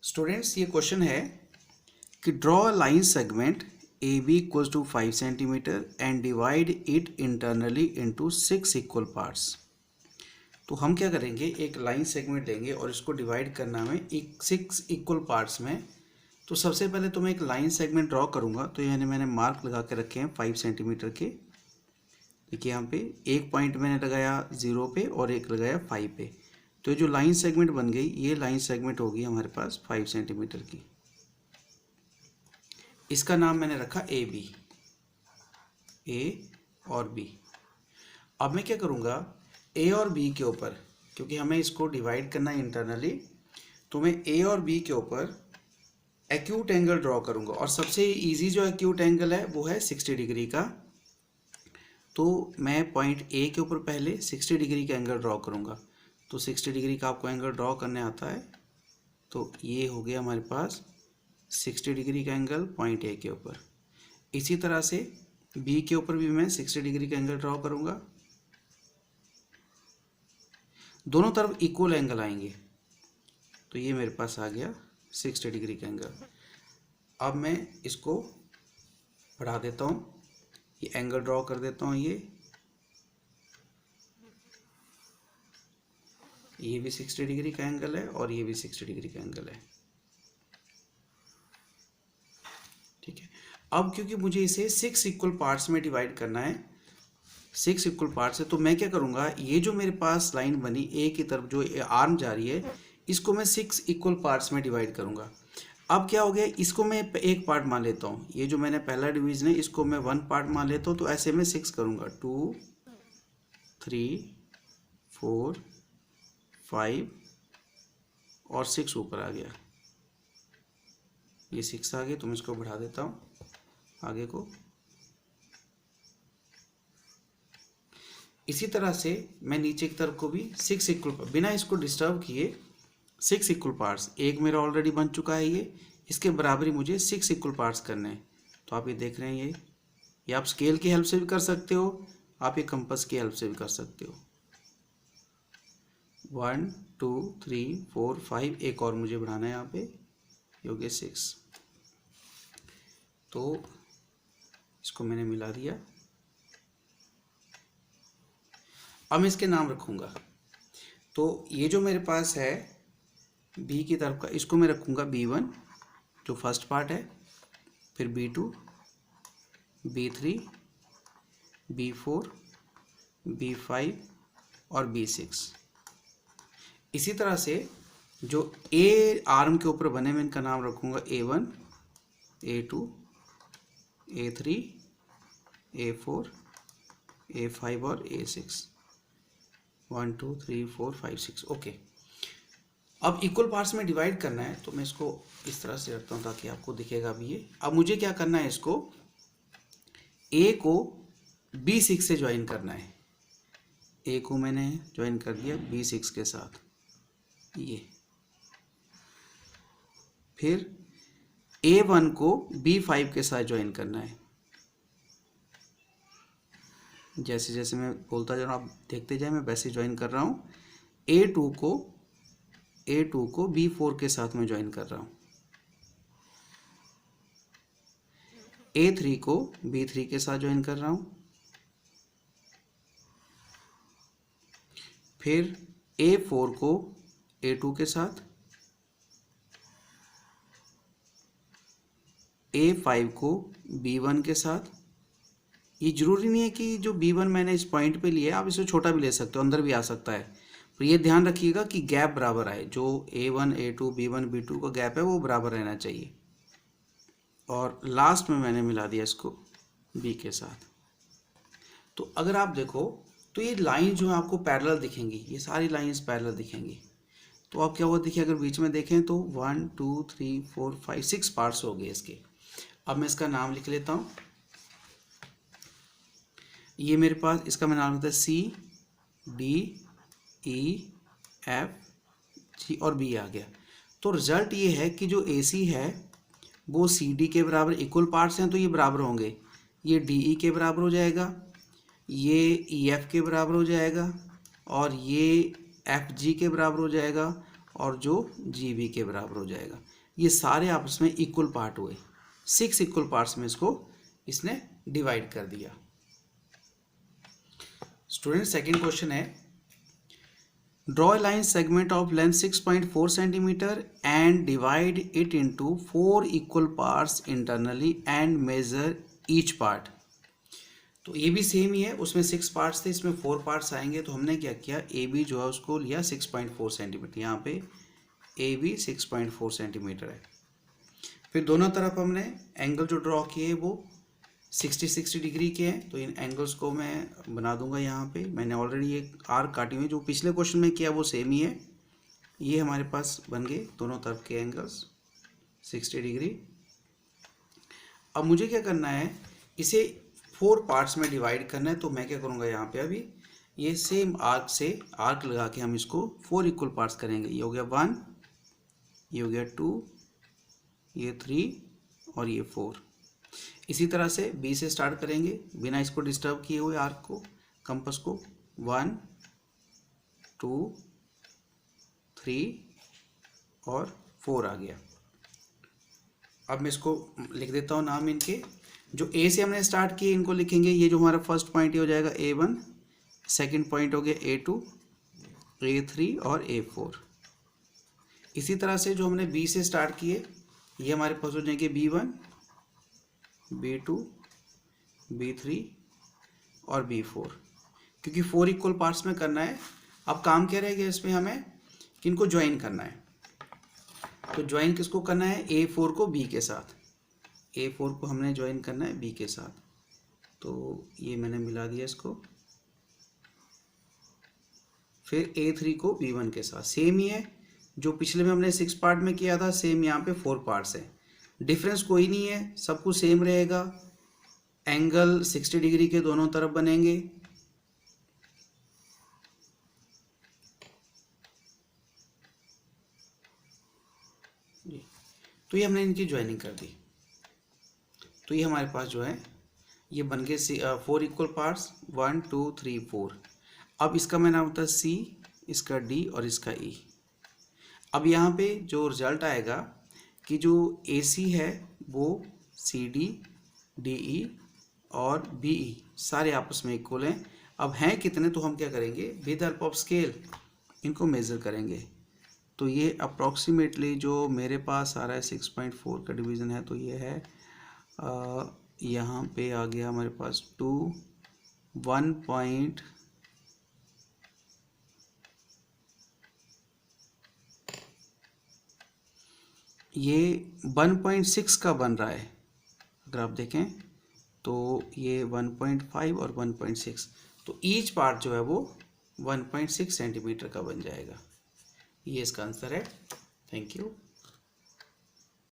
Students, ये question है कि draw a line segment A B equals to 5 centimetre and divide it internally into 6 equal parts. तो हम क्या करेंगे, एक लाइन सेगमेंट लेंगे और इसको डिवाइड करना है 6 इक्वल पार्ट्स में। तो सबसे पहले तो मैं एक लाइन सेगमेंट ड्रॉ करूंगा। तो यानी मैंने मार्क लगा के रखे हैं 5 सेंटीमीटर के। देखिए यहाँ पे एक पॉइंट मैंने लगाया 0 पे और एक लगाया 5 पे। तो ये जो लाइन सेगमेंट बन गई, ये लाइन सेगमेंट होगी हमारे पास 5 सेंटीमीटर की। इसका नाम मैंने रखा ए बी, ए और बी। अब मैं क्या करूँगा, ए और बी के ऊपर, क्योंकि हमें इसको डिवाइड करना है इंटरनली, तो मैं ए और बी के ऊपर एक्यूट एंगल ड्रॉ करूँगा। और सबसे इजी जो एक्यूट एंगल है वो है 60 डिग्री का। तो मैं पॉइंट ए के ऊपर पहले 60 डिग्री का एंगल ड्रॉ करूँगा। तो 60 डिग्री का आपको एंगल ड्रॉ करने आता है, तो ये हो गया हमारे पास 60 डिग्री का एंगल पॉइंट ए के ऊपर। इसी तरह से बी के ऊपर भी मैं 60 डिग्री का एंगल ड्रॉ करूँगा। दोनों तरफ इक्वल एंगल आएंगे, तो ये मेरे पास आ गया 60 डिग्री का एंगल। अब मैं इसको बढ़ा देता हूँ, ये एंगल ड्रॉ कर देता हूँ। ये भी 60 डिग्री का एंगल है और ये भी 60 डिग्री का एंगल है। ठीक है। अब क्योंकि मुझे इसे 6 इक्वल पार्ट्स में डिवाइड करना है, 6 इक्वल पार्ट्स है, तो मैं क्या करूँगा, ये जो मेरे पास लाइन बनी ए की तरफ जो आर्म जा रही है, इसको मैं 6 इक्वल पार्ट्स में डिवाइड करूँगा। अब क्या हो गया, इसको मैं एक पार्ट मान लेता हूँ। ये जो मैंने पहला डिवीजन है, इसको मैं 1 पार्ट मान लेता हूँ। तो ऐसे में 6 करूँगा, 2 3 4 5 और 6 ऊपर आ गया। ये 6 आ गया, तो मैं इसको बढ़ा देता हूँ आगे को। इसी तरह से मैं नीचे की तरफ को भी 6 इक्वल, बिना इसको डिस्टर्ब किए 6 इक्वल पार्ट्स। एक मेरा ऑलरेडी बन चुका है, ये इसके बराबर ही मुझे 6 इक्वल पार्ट्स करने हैं। तो आप ये देख रहे हैं, ये आप स्केल की हेल्प से भी कर सकते हो, आप ये कंपास की हेल्प से भी कर सकते हो। 1 2 3 4 5, एक और मुझे बढ़ाना है यहाँ पे, ये हो गया 6। तो इसको मैंने मिला दिया। अब मैं इसके नाम रखूँगा। तो ये जो मेरे पास है बी की तरफ का, इसको मैं रखूँगा B1 जो फर्स्ट पार्ट है, फिर B2 B3 B4 B5 और B6। इसी तरह से जो ए आर्म के ऊपर बने, मैं इनका नाम रखूँगा A1 A2 A3 A4 A5 और A6। 1 2 3 4 5 6। ओके। अब इक्वल पार्ट्स में डिवाइड करना है, तो मैं इसको इस तरह से रखता हूँ ताकि आपको दिखेगा भी ये। अब मुझे क्या करना है, इसको ए को B6 से ज्वाइन करना है। ए को मैंने ज्वाइन कर दिया B6 के साथ, ये। फिर A1 को B5 के साथ ज्वाइन करना है। जैसे जैसे मैं बोलता जा रहा हूँ, आप देखते जाए, मैं वैसे ज्वाइन कर रहा हूँ। A2 को B4 के साथ में ज्वाइन कर रहा हूँ। A3 को B3 के साथ ज्वाइन कर रहा हूँ। फिर A4 को A2 के साथ, A5 को B1 के साथ। ये जरूरी नहीं है कि जो B1 मैंने इस पॉइंट पे लिया है, आप इसे छोटा भी ले सकते हो, अंदर भी आ सकता है। पर ये ध्यान रखिएगा कि गैप बराबर आए। जो A1 A2 B1 B2 का गैप है वो बराबर रहना चाहिए। और लास्ट में मैंने मिला दिया इसको B के साथ। तो अगर आप देखो तो ये लाइन जो है आपको पैरेलल दिखेंगी, ये सारी लाइंस पैरेलल दिखेंगी। तो आप क्या हुआ, देखिए अगर बीच में देखें तो 1 2 3 4 5 6 पार्ट्स हो गए इसके। अब मैं इसका नाम लिख लेता हूँ। ये मेरे पास, इसका मैं नाम लिखता है C D E F G और B आ गया। तो रिजल्ट ये है कि जो AC है वो CD के बराबर इक्वल पार्ट्स हैं, तो ये बराबर होंगे। ये DE के बराबर हो जाएगा, ये EF के बराबर हो जाएगा और ये FG के बराबर हो जाएगा और जो GB के बराबर हो जाएगा। ये सारे आपस में इक्वल पार्ट हुए, 6 इक्वल पार्ट्स में इसने डिवाइड कर दिया। स्टूडेंट सेकंड क्वेश्चन है, draw a line segment of length 6.4 centimetre and divide it into 4 equal parts internally and measure each part. तो ये भी सेम ही है, उसमें 6 पार्ट्स थे, इसमें 4 पार्ट्स आएंगे। तो हमने क्या किया, ए बी जो है उसको लिया 6.4 सेंटीमीटर, यहाँ पे ए बी 6.4 सेंटीमीटर है। फिर दोनों तरफ हमने एंगल जो ड्रॉ किए वो 60 डिग्री के हैं, तो इन एंगल्स को मैं बना दूंगा। यहाँ पे मैंने ऑलरेडी एक आर्क काटी हुई, जो पिछले क्वेश्चन में किया वो सेम ही है। ये हमारे पास बन गए दोनों तरफ के एंगल्स 60 डिग्री। अब मुझे क्या करना है, इसे 4 पार्ट्स में डिवाइड करना है। तो मैं क्या करूँगा, यहाँ पे अभी ये सेम आर्क से आर्क लगा के हम इसको 4 इक्वल पार्ट्स करेंगे। ये हो गया 1, ये हो गया 2, ये 3 और ये 4। इसी तरह से बी से स्टार्ट करेंगे बिना इसको डिस्टर्ब किए हुए आर्क को, कंपास को। 1 2 3 और 4 आ गया। अब मैं इसको लिख देता हूँ नाम इनके। जो ए से हमने स्टार्ट किए इनको लिखेंगे, ये जो हमारा फर्स्ट पॉइंट ये हो जाएगा A1, सेकंड पॉइंट हो गया A2, A3 और A4। इसी तरह से जो हमने बी से स्टार्ट किए ये हमारे पास हो जाएंगे B1, B2, B3 और B4, क्योंकि 4 इक्वल पार्ट्स में करना है। अब काम क्या रहेगा इसमें, हमें किनको ज्वाइन करना है। तो ज्वाइन किसको करना है, A4 को B के साथ, A4 को हमने ज्वाइन करना है B के साथ। तो ये मैंने मिला दिया इसको। फिर A3 को B1 के साथ, सेम ही है जो पिछले में हमने 6 पार्ट में किया था, सेम यहाँ पे 4 पार्ट्स है। डिफरेंस कोई नहीं है, सब कुछ सेम रहेगा। एंगल 60 डिग्री के दोनों तरफ बनेंगे। तो ये हमने इनकी ज्वाइनिंग कर दी। तो ये हमारे पास जो है ये बन गए 4 इक्वल पार्ट्स, 1 2 3 4। अब इसका मैं नाम होता है C, इसका D और इसका E। अब यहाँ पे जो रिजल्ट आएगा कि जो AC है वो CD, DE और BE सारे आपस में इक्वल हैं। अब हैं कितने, तो हम क्या करेंगे, विद हेल्प ऑफ स्केल इनको मेज़र करेंगे। तो ये अप्रॉक्सीमेटली जो मेरे पास आ रहा है 6.4 का डिवीज़न है, तो ये है यहाँ पे आ गया हमारे पास 1.6 का बन रहा है। अगर आप देखें तो ये 1.5 और 1.6, तो ईच पार्ट जो है वो 1.6 सेंटीमीटर का बन जाएगा। ये इसका आंसर है। Thank you.